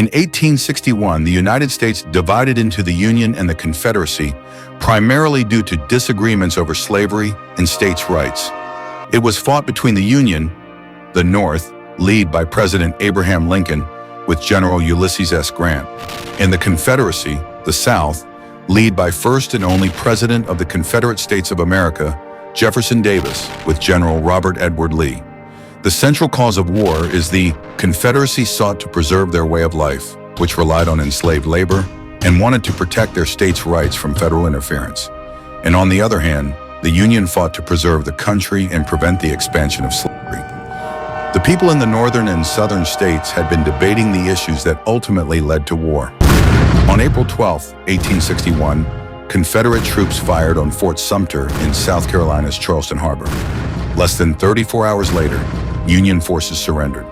In 1861, the United States divided into the Union and the Confederacy, primarily due to disagreements over slavery and states' rights. It was fought between the Union, the North, led by President Abraham Lincoln, with General Ulysses S. Grant, and the Confederacy, the South, led by first and only President of the Confederate States of America, Jefferson Davis, with General Robert Edward Lee. The central cause of war is the Confederacy sought to preserve their way of life, which relied on enslaved labor, and wanted to protect their states' rights from federal interference. And on the other hand, the Union fought to preserve the country and prevent the expansion of slavery. The people in the northern and southern states had been debating the issues that ultimately led to war. On April 12, 1861, Confederate troops fired on Fort Sumter in South Carolina's Charleston Harbor. Less than 34 hours later, Union forces surrendered.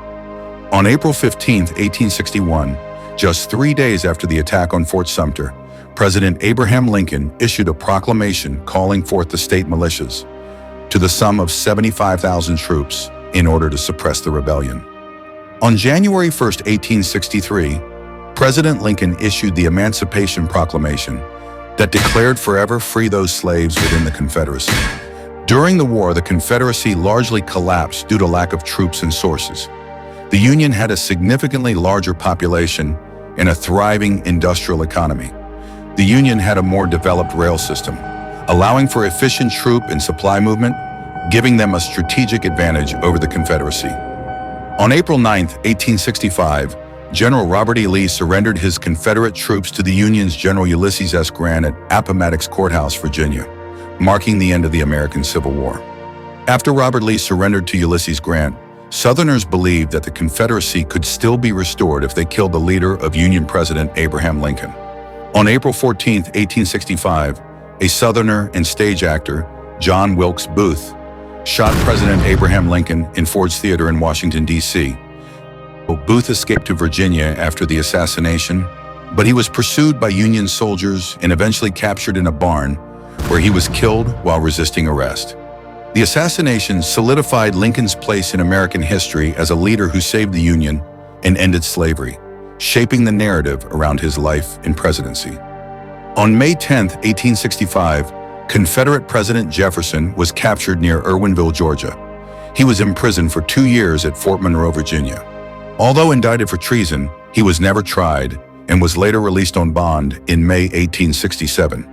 On April 15, 1861, just 3 days after the attack on Fort Sumter, President Abraham Lincoln issued a proclamation calling forth the state militias to the sum of 75,000 troops in order to suppress the rebellion. On January 1, 1863, President Lincoln issued the Emancipation Proclamation that declared forever free those slaves within the Confederacy. During the war, the Confederacy largely collapsed due to lack of troops and sources. The Union had a significantly larger population and a thriving industrial economy. The Union had a more developed rail system, allowing for efficient troop and supply movement, giving them a strategic advantage over the Confederacy. On April 9, 1865, General Robert E. Lee surrendered his Confederate troops to the Union's General Ulysses S. Grant at Appomattox Courthouse, Virginia, marking the end of the American Civil War. After Robert Lee surrendered to Ulysses Grant, Southerners believed that the Confederacy could still be restored if they killed the leader of Union President Abraham Lincoln. On April 14, 1865, a Southerner and stage actor, John Wilkes Booth, shot President Abraham Lincoln in Ford's Theater in Washington, D.C. Booth escaped to Virginia after the assassination, but he was pursued by Union soldiers and eventually captured in a barn, where he was killed while resisting arrest. The assassination solidified Lincoln's place in American history as a leader who saved the Union and ended slavery, shaping the narrative around his life and presidency. On May 10, 1865, Confederate President Jefferson was captured near Irwinville, Georgia. He was imprisoned for 2 years at Fort Monroe, Virginia. Although indicted for treason, he was never tried and was later released on bond in May 1867.